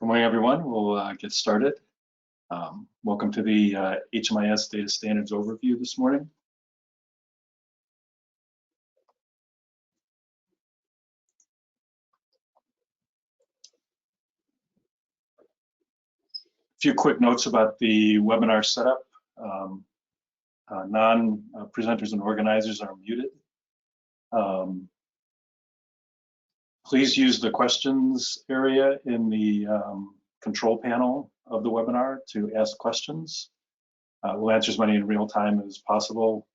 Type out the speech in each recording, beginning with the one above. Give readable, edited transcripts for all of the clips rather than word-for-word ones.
Good morning, everyone. We'll get started. Welcome to the HMIS Data Standards Overview this morning. A few quick notes about the webinar setup. Non-presenters and organizers are muted. Please use the questions area in the control panel of the webinar to ask questions. We'll answer as many in real time as possible.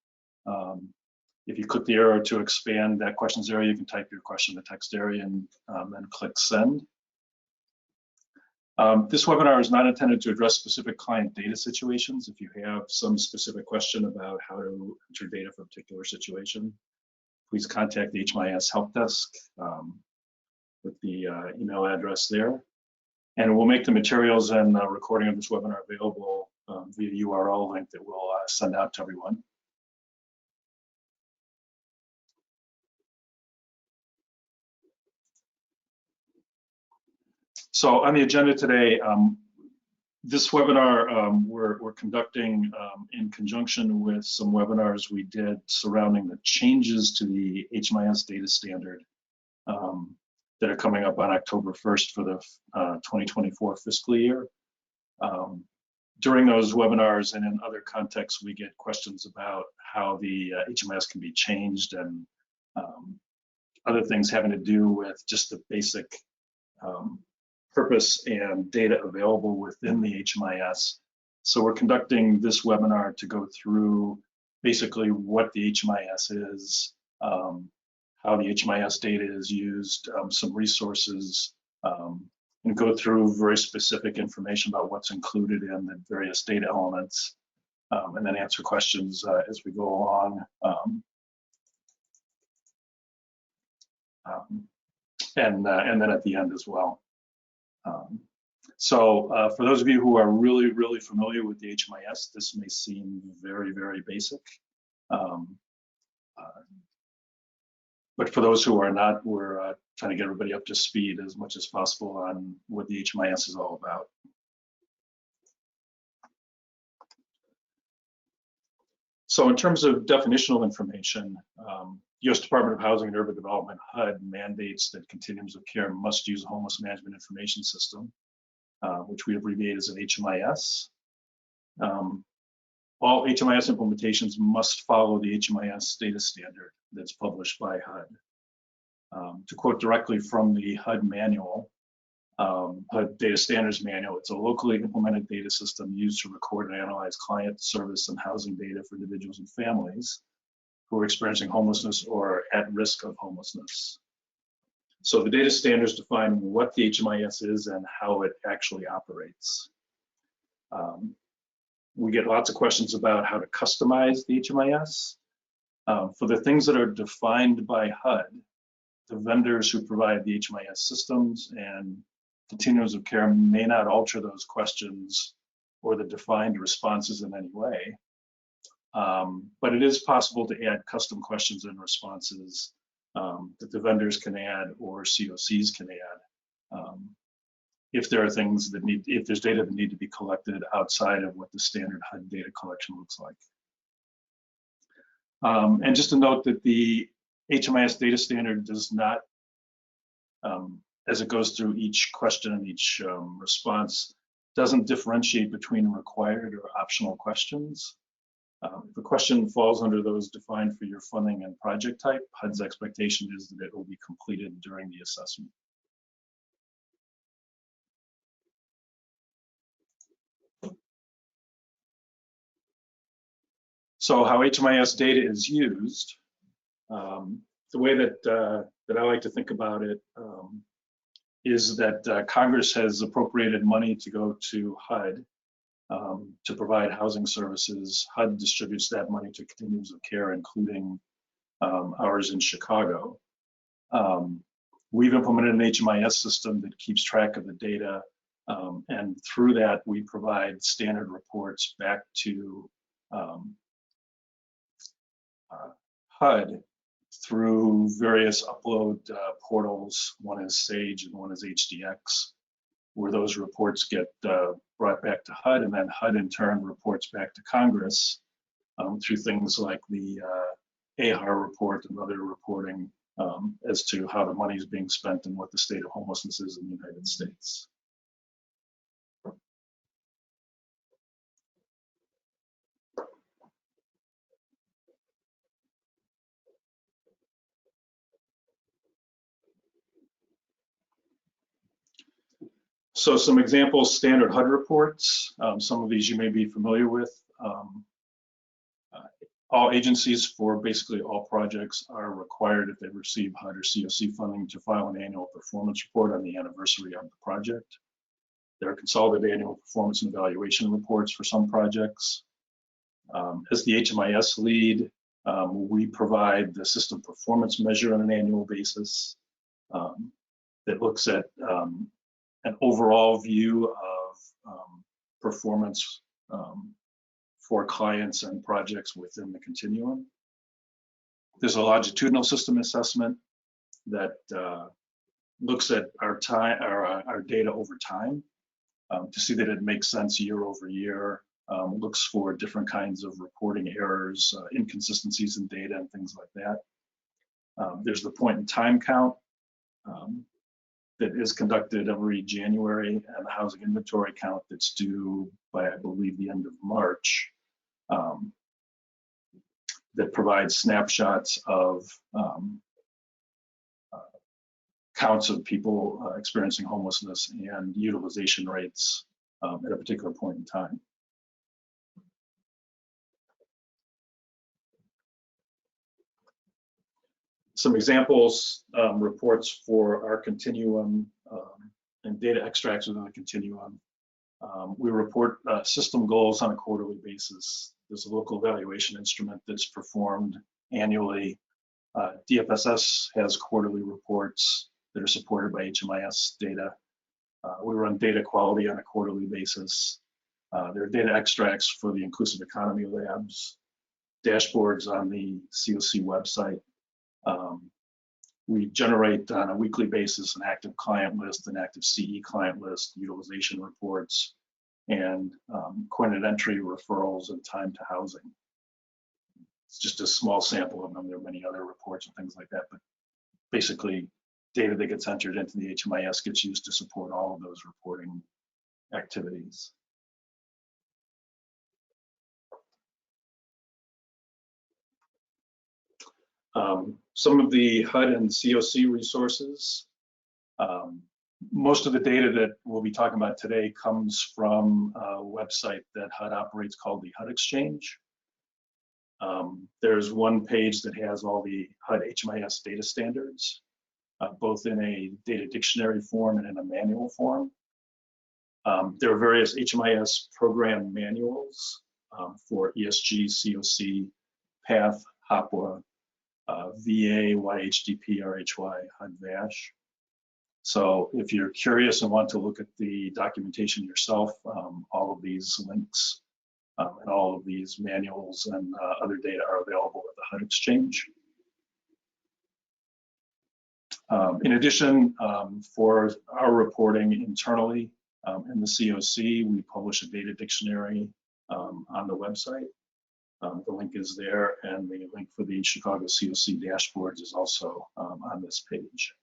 If you click the arrow to expand that questions area, you can type your question in the text area and then click send. This webinar is not intended to address specific client data situations. If you have some specific question about how to enter data for a particular situation, please contact the HMIS help desk with the email address there. And we'll make the materials and recording of this webinar available via URL link that we'll send out to everyone. So on the agenda today, this webinar we're conducting in conjunction with some webinars we did surrounding the changes to the HMIS data standard that are coming up on October 1st for the 2024 fiscal year. During those webinars and in other contexts, we get questions about how the HMIS can be changed and other things having to do with just the basic purpose and data available within the HMIS. So we're conducting this webinar to go through basically what the HMIS is, how the HMIS data is used, some resources, and go through very specific information about what's included in the various data elements, and then answer questions as we go along. And then at the end as well. So for those of you who are really familiar with the HMIS, this may seem very basic. But for those who are not, we're trying to get everybody up to speed as much as possible on what the HMIS is all about. So in terms of definitional information, U.S. Department of Housing and Urban Development, HUD, mandates that continuums of care must use a homeless management information system, which we abbreviate as an HMIS. All HMIS implementations must follow the HMIS data standard that's published by HUD. To quote directly from the HUD manual, HUD Data Standards Manual, it's a locally implemented data system used to record and analyze client, service, and housing data for individuals and families who are experiencing homelessness or at risk of homelessness. So the data standards define what the HMIS is and how it actually operates. We get lots of questions about how to customize the HMIS. For the things that are defined by HUD, the vendors who provide the HMIS systems and continuums of care may not alter those questions or the defined responses in any way. But it is possible to add custom questions and responses that the vendors can add or COCs can add if there are things that if there's data that need to be collected outside of what the standard HUD data collection looks like. And just to note that the HMIS data standard does not, as it goes through each question and each response, doesn't differentiate between required or optional questions. If a question falls under those defined for your funding and project type, HUD's expectation is that it will be completed during the assessment. So how HMIS data is used, the way that I like to think about it is that Congress has appropriated money to go to HUD to provide housing services. HUD distributes that money to continuums of care, including ours in Chicago. We've implemented an HMIS system that keeps track of the data, and through that we provide standard reports back to HUD through various upload portals. One is Sage and one is HDX. where those reports get brought back to HUD, and then HUD in turn reports back to Congress through things like the AHAR report and other reporting as to how the money is being spent and what the state of homelessness is in the United States. So some examples, standard HUD reports. Some of these you may be familiar with. All agencies for basically all projects are required, if they receive HUD or COC funding, to file an annual performance report on the anniversary of the project. There are consolidated annual performance and evaluation reports for some projects. As the HMIS lead, we provide the system performance measure on an annual basis that looks at an overall view of performance for clients and projects within the continuum. There's a longitudinal system assessment that looks at our data over time to see that it makes sense year over year. Looks for different kinds of reporting errors, inconsistencies in data, and things like that. There's the point in time count that is conducted every January, and the housing inventory count that's due by, I believe, the end of March, that provides snapshots of counts of people experiencing homelessness and utilization rates at a particular point in time. Some examples, reports for our continuum and data extracts within the continuum. We report system goals on a quarterly basis. There's a local evaluation instrument that's performed annually. DFSS has quarterly reports that are supported by HMIS data. We run data quality on a quarterly basis. There are data extracts for the inclusive economy labs, dashboards on the COC website. We generate on a weekly basis an active client list, an active CE client list, utilization reports, and coordinate entry referrals and time to housing. It's just a small sample of them. There are many other reports and things like that, but basically data that gets entered into the HMIS gets used to support all of those reporting activities. Some of the HUD and COC resources. Most of the data that we'll be talking about today comes from a website that HUD operates called the HUD Exchange. There's one page that has all the HUD HMIS data standards, both in a data dictionary form and in a manual form. There are various HMIS program manuals for ESG, COC, PATH, HOPWA, VA, YHDP, RHY, HUD VASH. So if you're curious and want to look at the documentation yourself, all of these links and all of these manuals and other data are available at the HUD Exchange. In addition, for our reporting internally in the COC, we publish a data dictionary on the website. The link is there, and the link for the Chicago COC dashboards is also on this page.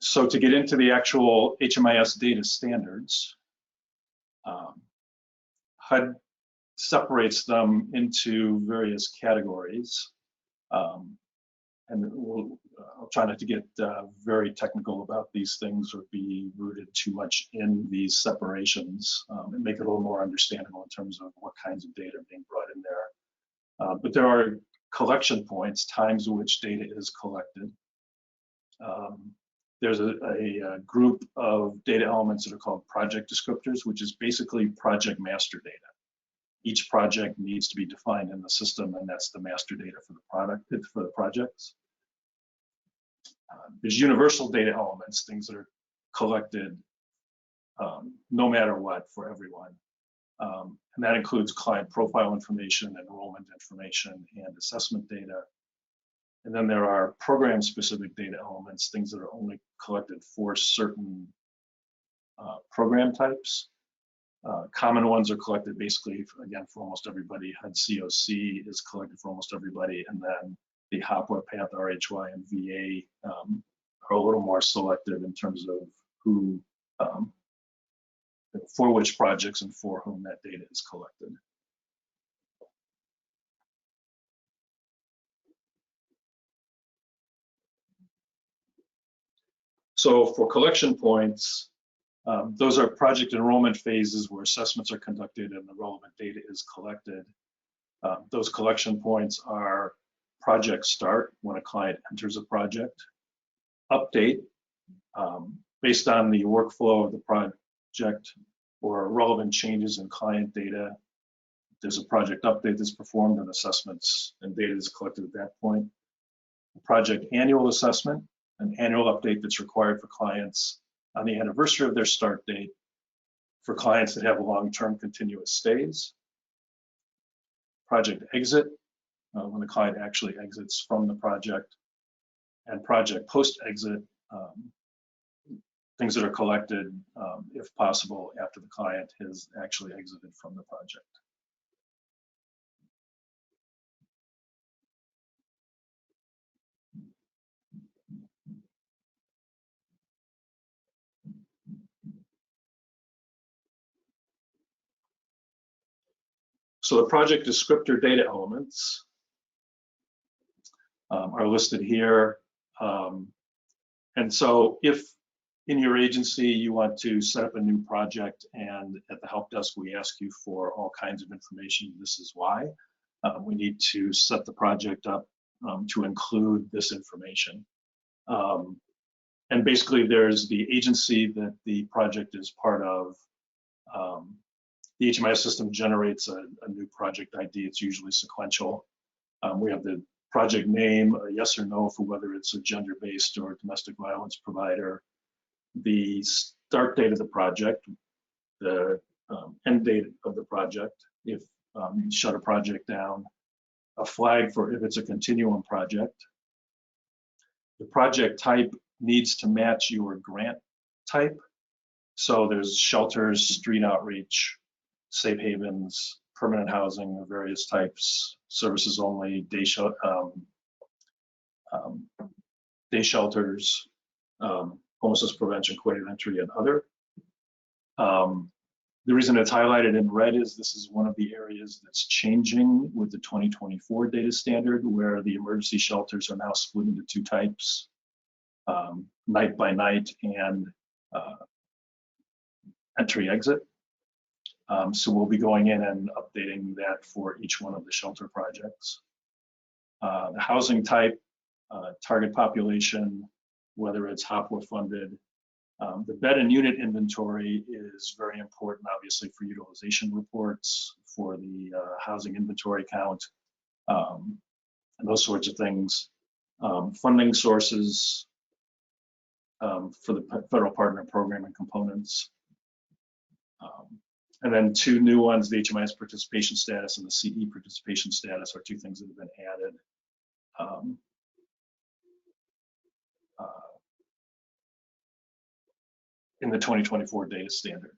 So to get into the actual HMIS data standards, HUD separates them into various categories. And I'll try not to get very technical about these things or be rooted too much in these separations and make it a little more understandable in terms of what kinds of data are being brought in there. But there are collection points, times in which data is collected. There's a group of data elements that are called project descriptors, which is basically project master data. Each project needs to be defined in the system, and that's the master data for the product, for the projects. There's universal data elements, things that are collected no matter what for everyone. And that includes client profile information, enrollment information, and assessment data. And then there are program-specific data elements, things that are only collected for certain program types. Common ones are collected basically, again, for almost everybody. HUD COC is collected for almost everybody. And then the HOPWA, PATH, RHY, and VA are a little more selective in terms of who, for which projects and for whom that data is collected. So for collection points, those are project enrollment phases where assessments are conducted and the relevant data is collected. Those collection points are project start, when a client enters a project, update, based on the workflow of the project or relevant changes in client data. There's a project update that's performed and assessments and data is collected at that point. A project annual assessment, an annual update that's required for clients on the anniversary of their start date for clients that have long-term continuous stays. Project exit, when the client actually exits from the project. And project post-exit, things that are collected, if possible, after the client has actually exited from the project. So the project descriptor data elements are listed here. And so if in your agency you want to set up a new project and at the help desk we ask you for all kinds of information, this is why. We need to set the project up to include this information. And basically there's the agency that the project is part of. The HMIS system generates a new project ID. It's usually sequential. We have the project name, a yes or no for whether it's a gender-based or domestic violence provider, the start date of the project, the end date of the project, if you shut a project down, a flag for if it's a continuum project. The project type needs to match your grant type. So there's shelters, street outreach, safe havens, permanent housing of various types, services only, day shelters, homelessness prevention, coordinated entry, and other. The reason it's highlighted in red is this is one of the areas that's changing with the 2024 data standard, where the emergency shelters are now split into two types, night by night and entry exit. So we'll be going in and updating that for each one of the shelter projects. The housing type, target population, whether it's HOPWA funded. The bed and unit inventory is very important, obviously, for utilization reports, for the housing inventory count, and those sorts of things. Funding sources for the federal partner program and components. And then two new ones, the HMIS participation status and the CE participation status are two things that have been added. In the 2024 data standard.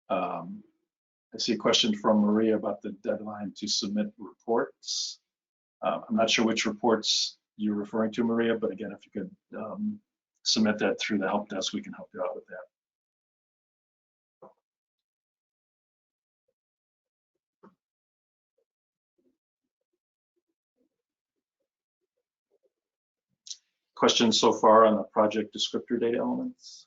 I see a question from Maria about the deadline to submit reports. I'm not sure which reports you're referring to, Maria, but again, if you could submit that through the help desk, we can help you out with that. Questions so far on the project descriptor data elements?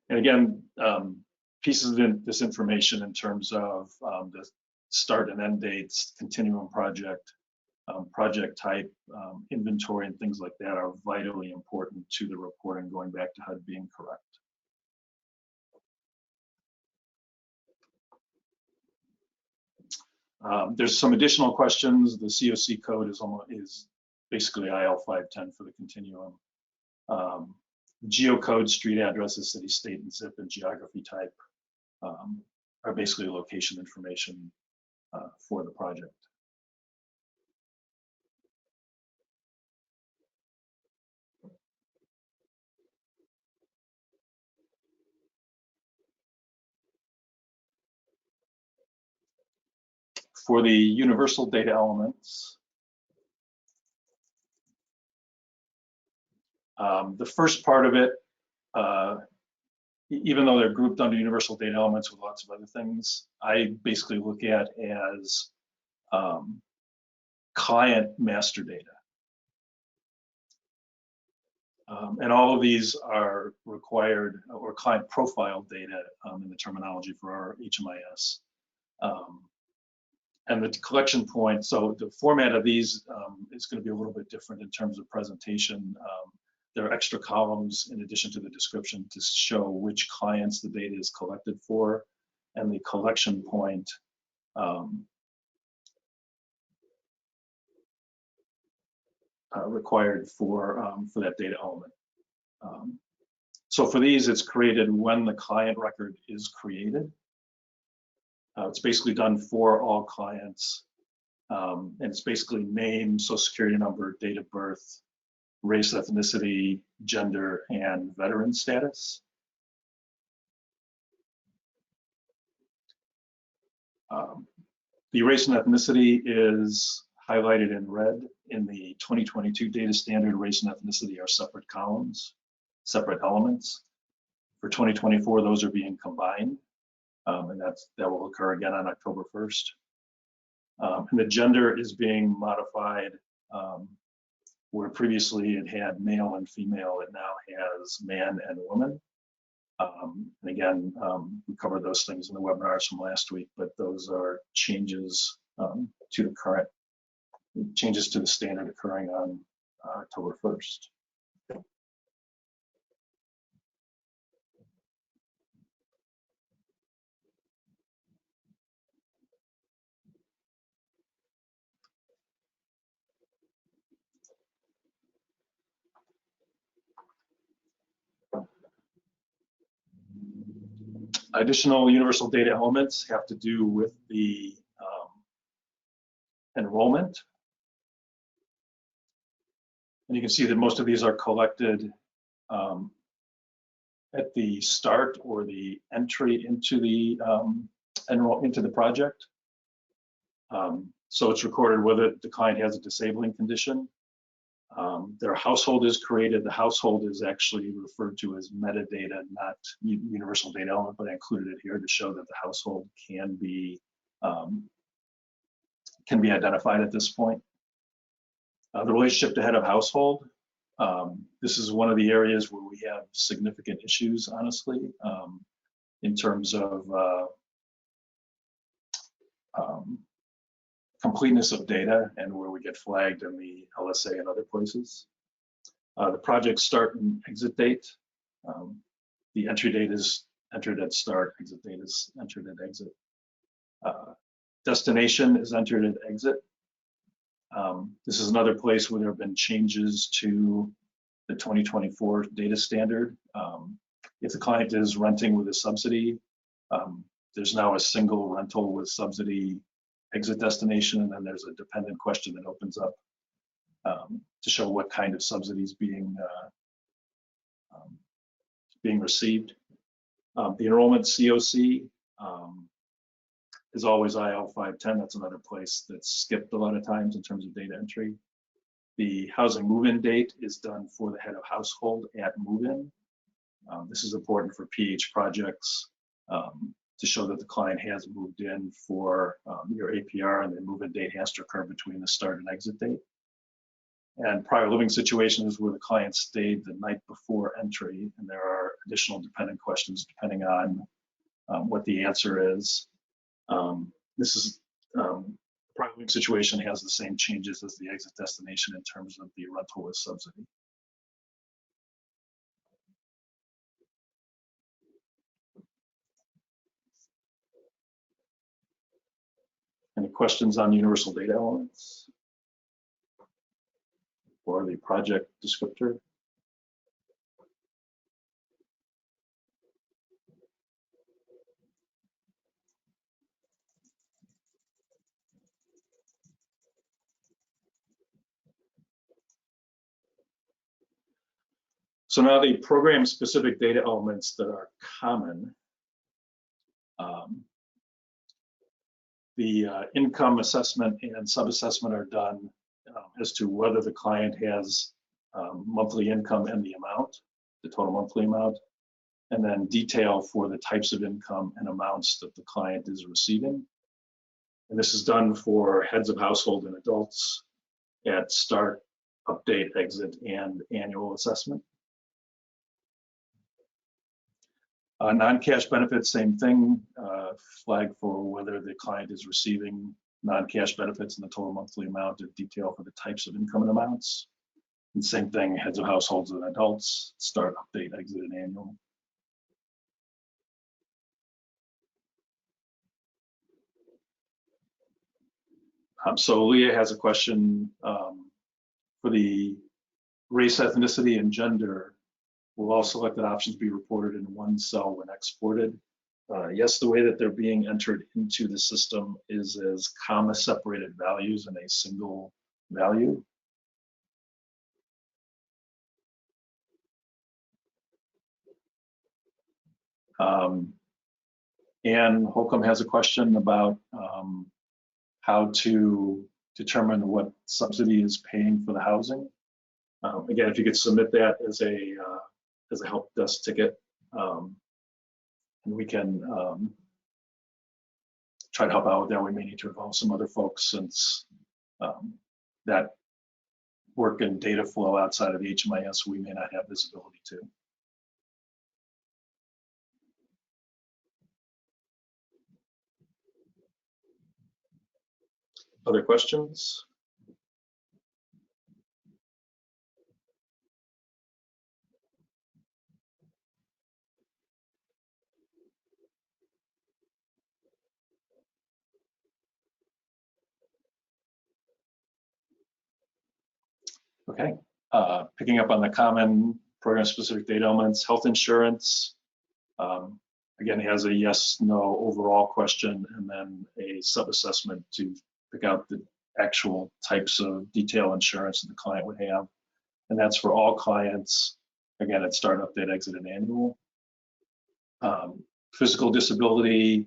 And again, pieces of this information in terms of the start and end dates, continuum project, project type, inventory, and things like that are vitally important to the reporting, going back to HUD being correct. There's some additional questions. The COC code is basically IL 510 for the continuum. Geocode, street addresses, city, state, and zip, and geography type are basically location information for the project. For the universal data elements, the first part of it, even though they're grouped under universal data elements with lots of other things, I basically look at as client master data. And all of these are required, or client profile data in the terminology for our HMIS. And the collection point, so the format of these is going to be a little bit different in terms of presentation. There are extra columns in addition to the description to show which clients the data is collected for, and the collection point required for that data element. So for these, it's created when the client record is created. It's basically done for all clients, and it's basically name, social security number, date of birth, race, ethnicity, gender, and veteran status. The race and ethnicity is highlighted in red. In the 2022 data standard, race and ethnicity are separate columns, separate elements. For 2024, those are being combined, and that will occur again on October 1st. And the gender is being modified, where previously it had male and female, it now has man and woman. And again, we covered those things in the webinars from last week, but those are changes to the current, changes to the standard occurring on October 1st. Additional universal data elements have to do with the enrollment. And you can see that most of these are collected at the start or the entry into the into the project. So it's recorded whether the client has a disabling condition. Their household is created. The household is actually referred to as metadata, not universal data element, but I included it here to show that the household can be identified at this point. The relationship to head of household. This is one of the areas where we have significant issues, honestly, in terms of completeness of data and where we get flagged in the LSA and other places. The project start and exit date. The entry date is entered at start, exit date is entered at exit. Destination is entered at exit. This is another place where there have been changes to the 2024 data standard. If the client is renting with a subsidy, there's now a single rental with subsidy exit destination, and then there's a dependent question that opens up to show what kind of subsidies being received. The enrollment COC is always IL 510. That's another place that's skipped a lot of times in terms of data entry. The housing move-in date is done for the head of household at move-in. This is important for PH projects to show that the client has moved in for your APR, and the move-in date has to occur between the start and exit date. And prior living situations where the client stayed the night before entry, and there are additional dependent questions depending on what the answer is. This is prior living situation has the same changes as the exit destination in terms of the rental with subsidy. Any questions on universal data elements or the project descriptor? So now the program-specific data elements that are common. The income assessment and sub-assessment are done as to whether the client has monthly income and the amount, the total monthly amount, and then detail for the types of income and amounts that the client is receiving. And this is done for heads of household and adults at start, update, exit, and annual assessment. Non-cash benefits, same thing, flag for whether the client is receiving non-cash benefits and the total monthly amount of detail for the types of income and amounts. And same thing, heads of households and adults, start, update, exit, and annual. So Leah has a question for the race, ethnicity, and gender. Will all selected options be reported in one cell when exported? Yes, the way that they're being entered into the system is as comma separated values in a single value. Ann Holcomb has a question about how to determine what subsidy is paying for the housing. Again, if you could submit that as a help desk ticket, and we can try to help out with that. We may need to involve some other folks since that work and data flow outside of the HMIS we may not have visibility to. Other questions? Okay, picking up on the common program-specific data elements, health insurance, again, has a yes, no overall question, and then a sub-assessment to pick out the actual types of detail insurance that the client would have. And that's for all clients, again, at start, update, exit, and annual. Physical disability,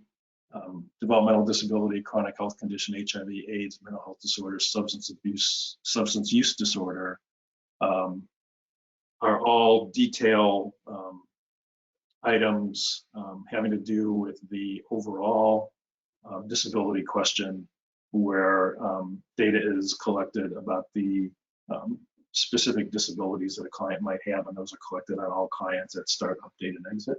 developmental disability, chronic health condition, HIV, AIDS, mental health disorder, substance abuse, substance use disorder, are all detail items having to do with the overall disability question, where data is collected about the specific disabilities that a client might have, and those are collected on all clients at start, update, and exit.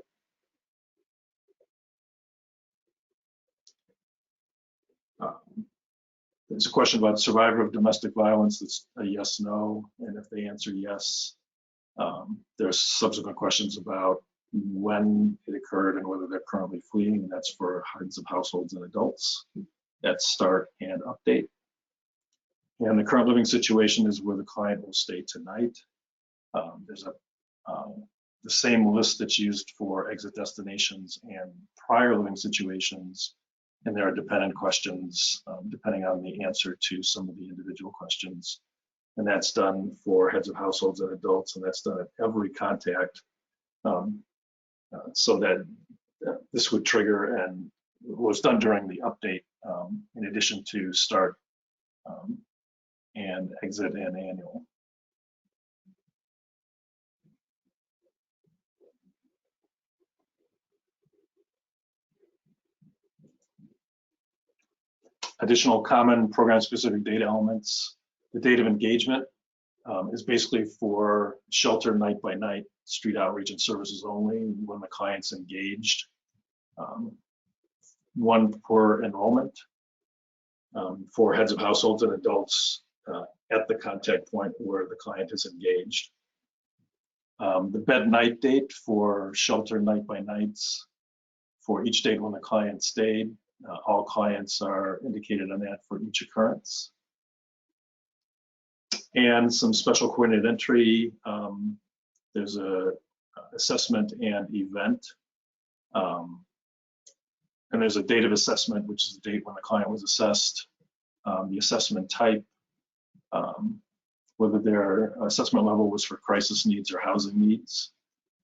There's a question about survivor of domestic violence. That's a yes, no, and if they answer yes, there's subsequent questions about when it occurred and whether they're currently fleeing, and that's for heads of households and adults at start and update. And the current living situation is where the client will stay tonight. There's the same list that's used for exit destinations and prior living situations, and there are dependent questions depending on the answer to some of the individual questions. And that's done for heads of households and adults, and that's done at every contact, so that this would trigger, and was done during the update in addition to start and exit and annual. Additional common program-specific data elements. The date of engagement is basically for shelter night by night, street outreach and services only when the client's engaged. One per enrollment for heads of households and adults at the contact point where the client is engaged. The bed night date for shelter night by nights for each date when the client stayed, All clients are indicated on that for each occurrence. And some special coordinated entry. There's a assessment and event. And there's a date of assessment, which is the date when the client was assessed, the assessment type, whether their assessment level was for crisis needs or housing needs.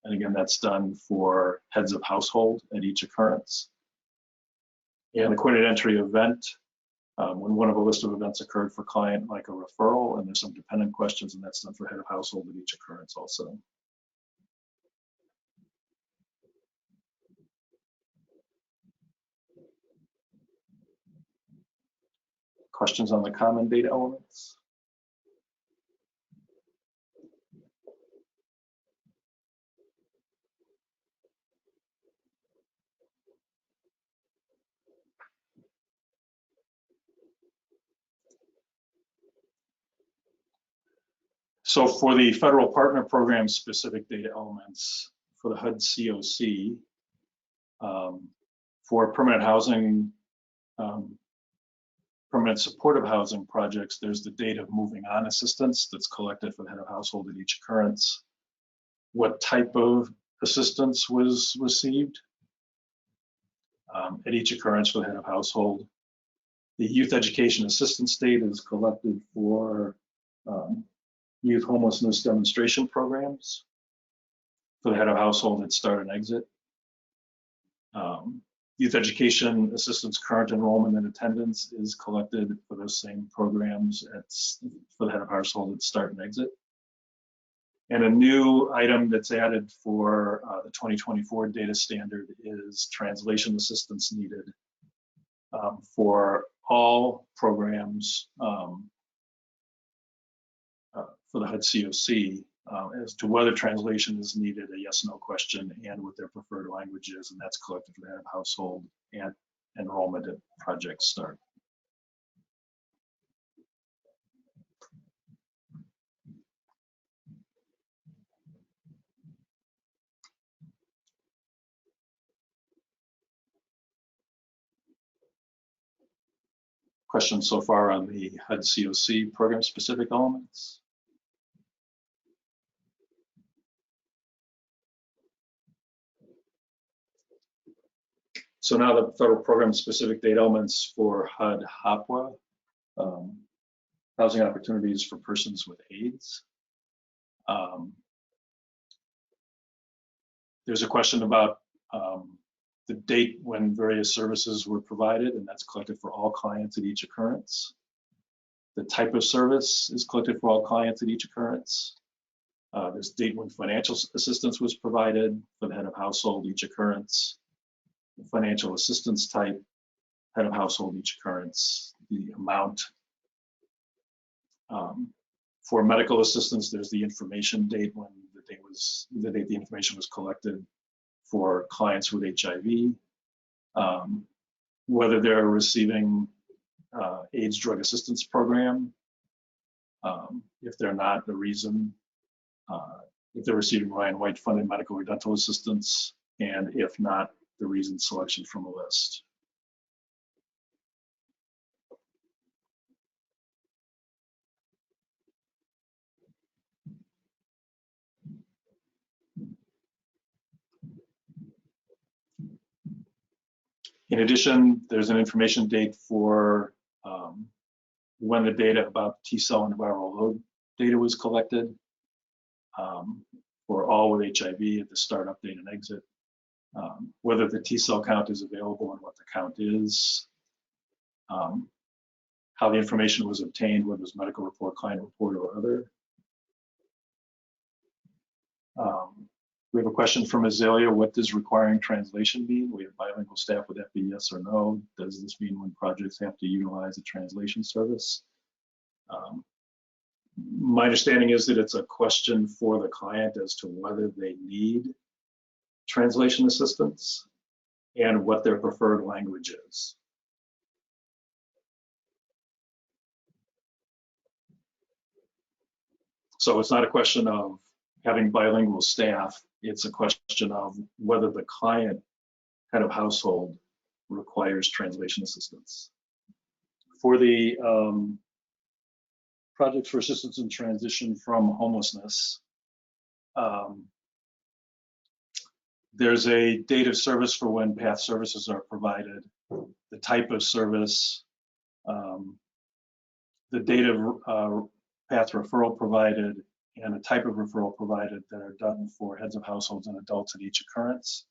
And again, that's done for heads of household at each occurrence. And the coordinated entry event, when one of a list of events occurred for client, like a referral, and there's some dependent questions, and that's done for head of household at each occurrence also. Questions on the common data elements? So for the federal partner program specific data elements for the HUD COC, for permanent housing, permanent supportive housing projects, there's the date of moving on assistance that's collected for the head of household at each occurrence. What type of assistance was received at each occurrence for the head of household. The youth education assistance date is collected for youth homelessness demonstration programs for the head of household at start and exit. Youth education assistance current enrollment and attendance is collected for those same programs for the head of household at start and exit. And a new item that's added for the 2024 data standard is translation assistance needed for all programs for the HUD COC as to whether translation is needed, a yes/no question, and what their preferred language is, and that's collected for the head of household and enrollment at project start. Questions so far on the HUD COC program specific elements? So now the federal program specific data elements for HUD HOPWA, housing opportunities for persons with AIDS. There's a question about the date when various services were provided, and that's collected for all clients at each occurrence. The type of service is collected for all clients at each occurrence. There's date when financial assistance was provided for the head of household each occurrence. The financial assistance type, head of household each occurrence, the amount. For medical assistance, there's the information date when the date the information was collected for clients with HIV, whether they're receiving AIDS drug assistance program, if they're not, the reason, if they're receiving Ryan White funded medical or dental assistance, and if not, the reason selection from a list. In addition, there's an information date for when the data about T-cell and viral load data was collected for all with HIV at the start, update, and exit. Whether the T-cell count is available and what the count is, how the information was obtained, whether it was medical report, client report, or other. We have a question from Azalea. What does requiring translation mean? We have bilingual staff. Would that be yes or no? Does this mean when projects have to utilize a translation service? My understanding is that it's a question for the client as to whether they need translation assistance and what their preferred language is. So it's not a question of having bilingual staff. It's a question of whether the client, head of household, requires translation assistance. For the projects for assistance in transition from homelessness, there's a date of service for when PATH services are provided, the type of service, the date of PATH referral provided, and the type of referral provided that are done for heads of households and adults at each occurrence.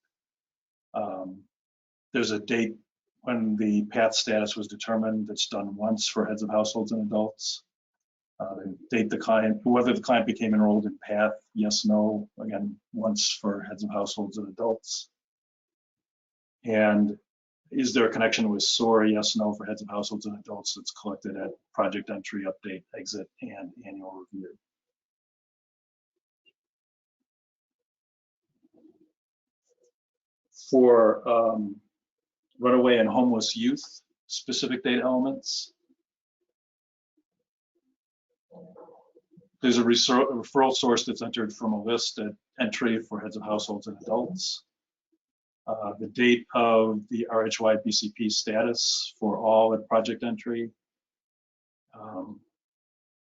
There's a date when the PATH status was determined that's done once for heads of households and adults. The date the client, whether the client became enrolled in PATH, yes, no, again, once for heads of households and adults. And is there a connection with SOAR, yes, no, for heads of households and adults that's collected at project entry, update, exit, and annual review. For runaway and homeless youth, specific data elements, there's a referral source that's entered from a list at entry for heads of households and adults. The date of the RHY BCP status for all at project entry.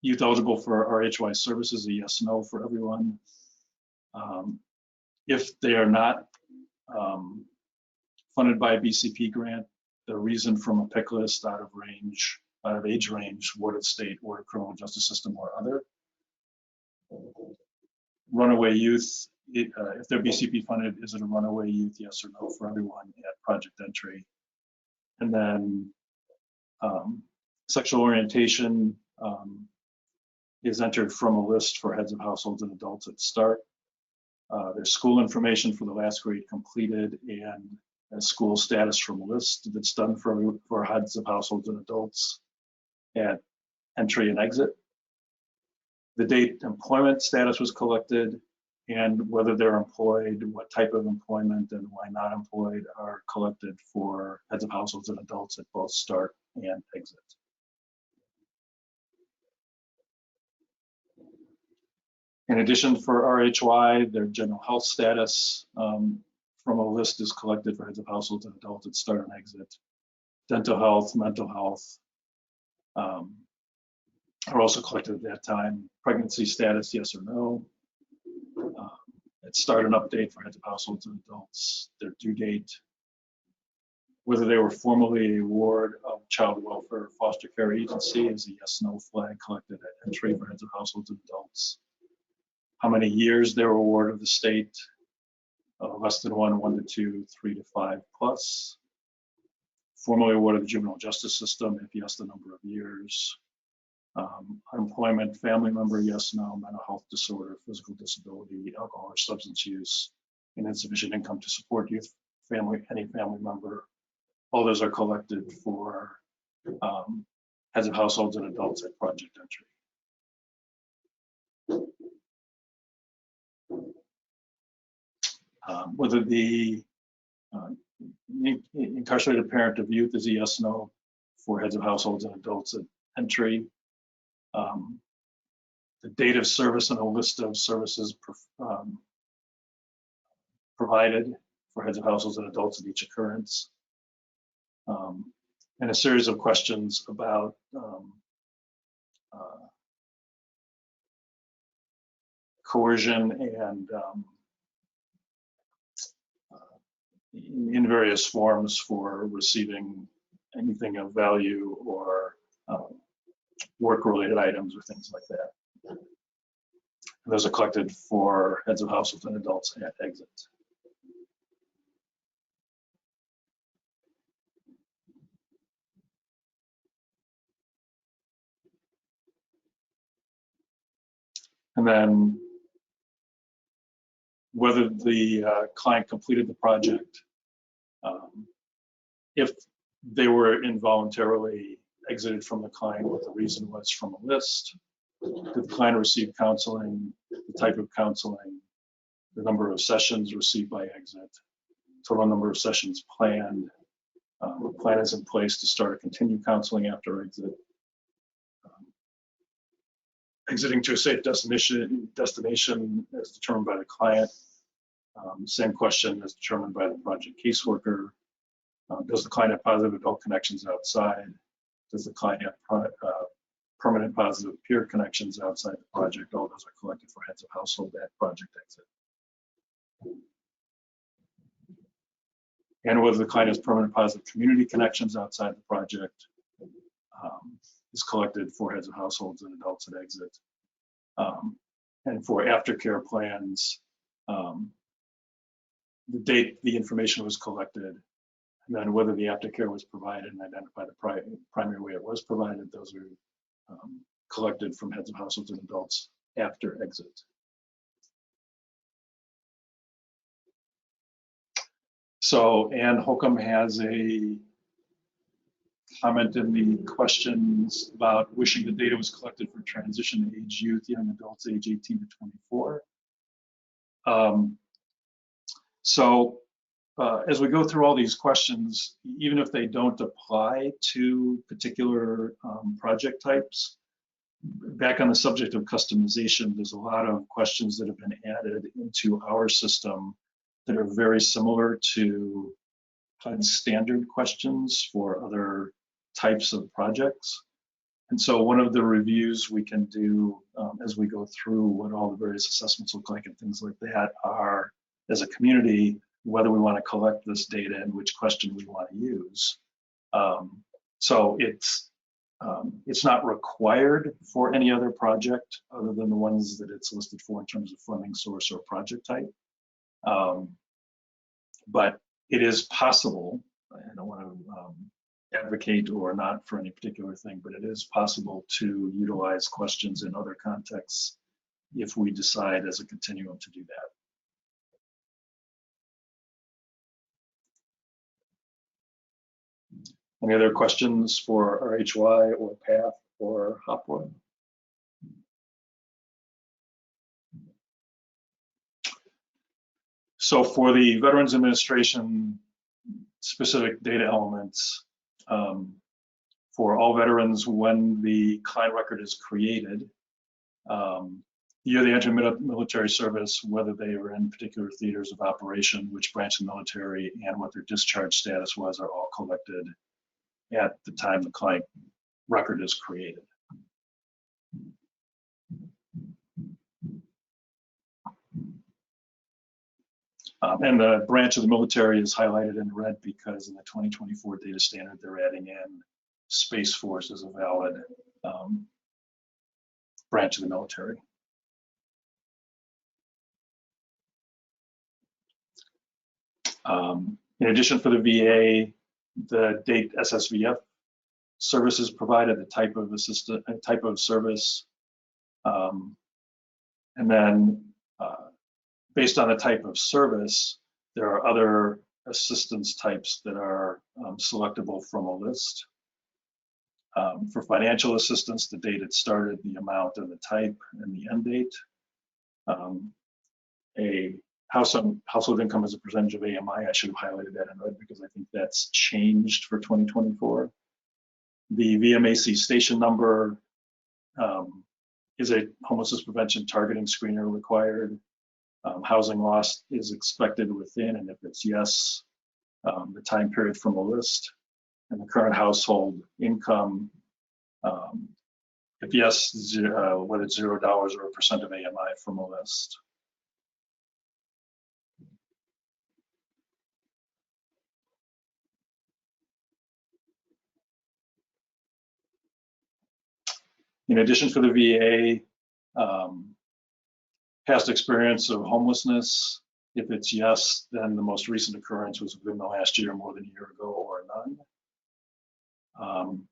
Youth eligible for RHY services, a yes, no for everyone. If they are not funded by a BCP grant, the reason from a pick list, out of range, out of age range, ward of state, ward of criminal justice system, or other. Runaway youth, if they're BCP funded, is it a runaway youth, yes or no for everyone at project entry? And then sexual orientation is entered from a list for heads of households and adults at start. There's school information for the last grade completed and a school status from a list that's done for heads of households and adults at entry and exit. The date employment status was collected and whether they're employed, what type of employment, and why not employed are collected for heads of households and adults at both start and exit. In addition, for RHY, their general health status from a list is collected for heads of households and adults at start and exit. Dental health, mental health are also collected at that time. Pregnancy status, yes or no. At start and update for heads of households and adults, their due date. Whether they were formally a ward of child welfare foster care agency is a yes, no flag collected at entry for heads of households and adults. How many years they were a ward of the state, less than 1, 1 to 2, 3 to 5 plus. Formally awarded the juvenile justice system, if yes, the number of years. Unemployment, family member, yes, no, mental health disorder, physical disability, alcohol or substance use, and insufficient income to support youth, family, any family member. All those are collected for heads of households and adults at project entry. Whether the incarcerated parent of youth is a yes, no for heads of households and adults at entry. The date of service and a list of services provided for heads of households and adults at each occurrence. And a series of questions about coercion and in various forms for receiving anything of value or work-related items or things like that. And those are collected for heads of households and adults at exit. And then whether the client completed the project, if they were involuntarily exited from the client, what the reason was from a list. Did the client receive counseling, the type of counseling, the number of sessions received by exit, total number of sessions planned, what plan is in place to start or continue counseling after exit, exiting to a safe destination as determined by the client. Same question as determined by the project caseworker. Does the client have positive adult connections outside? Does the client have permanent positive peer connections outside the project? All those are collected for heads of household at project exit. And whether the client has permanent positive community connections outside the project is collected for heads of households and adults at exit. And for aftercare plans, the date the information was collected, and then whether the aftercare was provided and identify the primary way it was provided, those are collected from heads of households and adults after exit. So Ann Holcomb has a comment in the questions about wishing the data was collected for transition age youth, young adults age 18 to 24. As we go through all these questions, even if they don't apply to particular project types, back on the subject of customization, there's a lot of questions that have been added into our system that are very similar to HUD standard questions for other types of projects. And so one of the reviews we can do as we go through what all the various assessments look like and things like that are, as a community, whether we want to collect this data and which question we want to use. So it's not required for any other project other than the ones that it's listed for in terms of funding source or project type. But it is possible, I don't want to advocate or not for any particular thing, but it is possible to utilize questions in other contexts if we decide as a continuum to do that. Any other questions for RHY or PATH or Hopwood? So for the Veterans Administration specific data elements, for all veterans, when the client record is created, the year they enter military service, whether they were in particular theaters of operation, which branch of the military, and what their discharge status was, are all collected at the time the client record is created. And the branch of the military is highlighted in red because in the 2024 data standard, they're adding in Space Force as a valid branch of the military. In addition, for the VA, the date SSVF services provided, the type of type of service, and then based on the type of service, there are other assistance types that are selectable from a list. For financial assistance, the date it started, the amount and the type, and the end date. A household income as a percentage of AMI, I should have highlighted that in red because I think that's changed for 2024. The VMAC station number, is a homelessness prevention targeting screener required? Housing loss is expected within, and if it's yes, the time period from a list, and the current household income, if yes, whether it's $0 or 1% of AMI from a list. In addition, for the VA, past experience of homelessness, if it's yes, then the most recent occurrence was within the last year, more than a year ago, or none.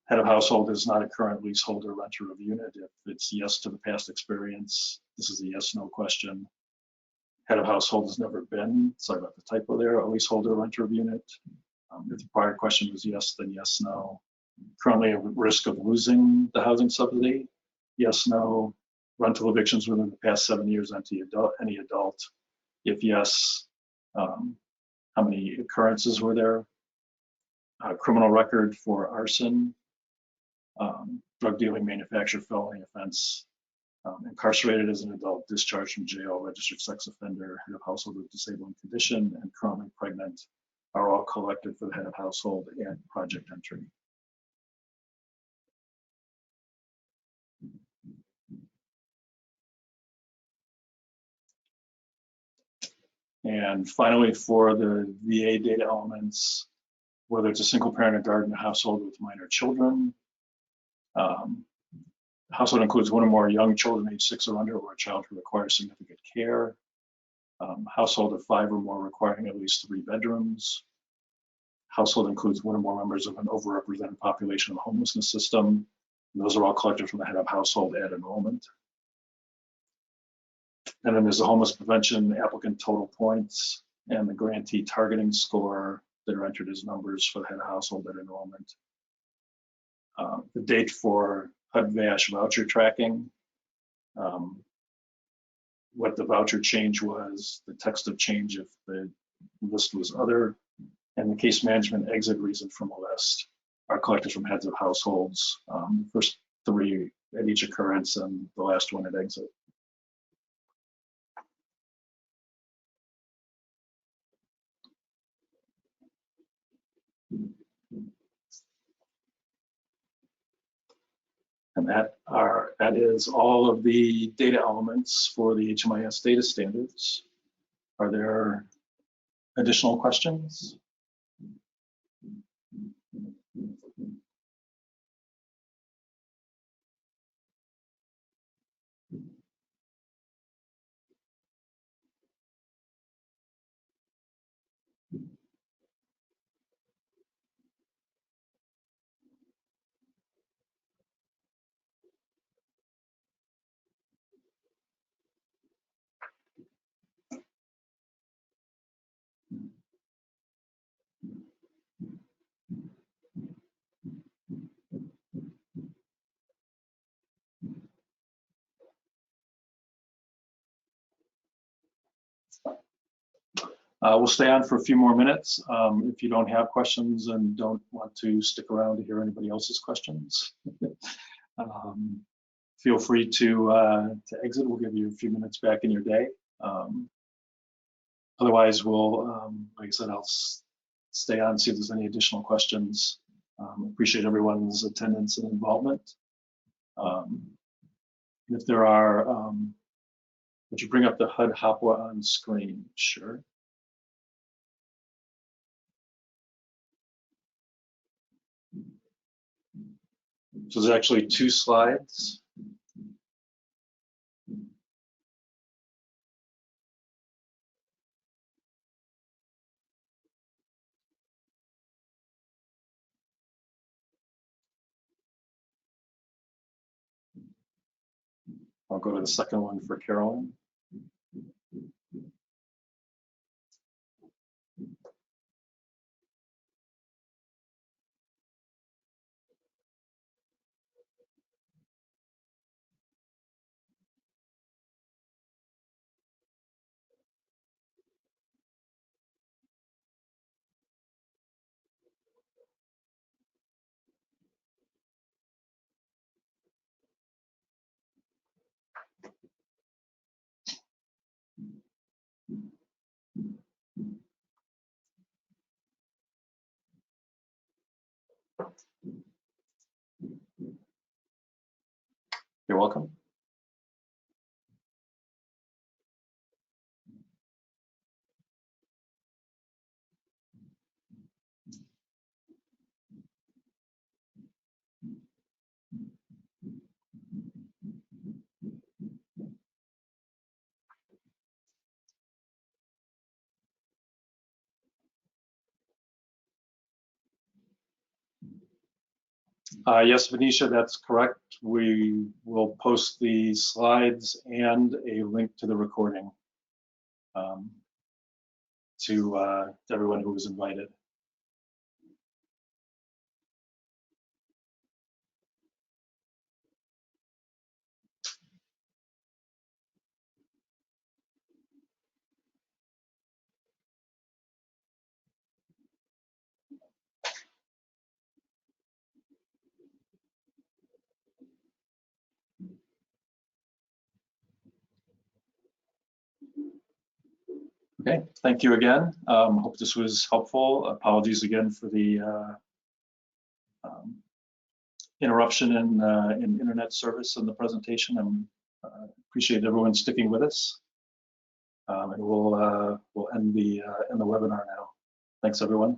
Head of household is not a current leaseholder, renter of unit. If it's yes to the past experience, this is a yes/no question. Head of household has never been, sorry about the typo there, a leaseholder, renter of unit. If the prior question was yes, then yes/no. Currently at risk of losing the housing subsidy, yes/no. Rental evictions within the past 7 years, any adult. If yes, how many occurrences were there? Criminal record for arson, drug dealing, manufacture, felony offense, incarcerated as an adult, discharged from jail, registered sex offender, head of household with disabling condition, and currently pregnant are all collected for the head of household and project entry. And finally, for the VA data elements, whether it's a single parent or garden household with minor children, household includes one or more young children age 6 or under, or a child who requires significant care. Household of 5 or more requiring at least 3 bedrooms. Household includes one or more members of an overrepresented population of the homelessness system. And those are all collected from the head of household at enrollment. And then there's the homeless prevention applicant total points and the grantee targeting score that are entered as numbers for the head of household at enrollment. The date for HUD-VASH voucher tracking, what the voucher change was, the text of change if the list was other, and the case management exit reason from a list are collected from heads of households. The first 3 at each occurrence and the last one at exit. And that is all of the data elements for the HMIS data standards. Are there additional questions? We'll stay on for a few more minutes. If you don't have questions and don't want to stick around to hear anybody else's questions, feel free to exit. We'll give you a few minutes back in your day. Otherwise, we'll, like I said, I'll stay on, see if there's any additional questions. Appreciate everyone's attendance and involvement. If there are, would you bring up the HUD HOPWA on screen? Sure. So there's actually 2 slides. I'll go to the second one for Carolyn. You're welcome. Yes, Venetia, that's correct. We will post the slides and a link to the recording to everyone who was invited. Okay, Okay, thank you again. Hope this was helpful. Apologies again for the interruption in internet service in the presentation. I appreciate everyone sticking with us. And we'll end the webinar now. Thanks, everyone.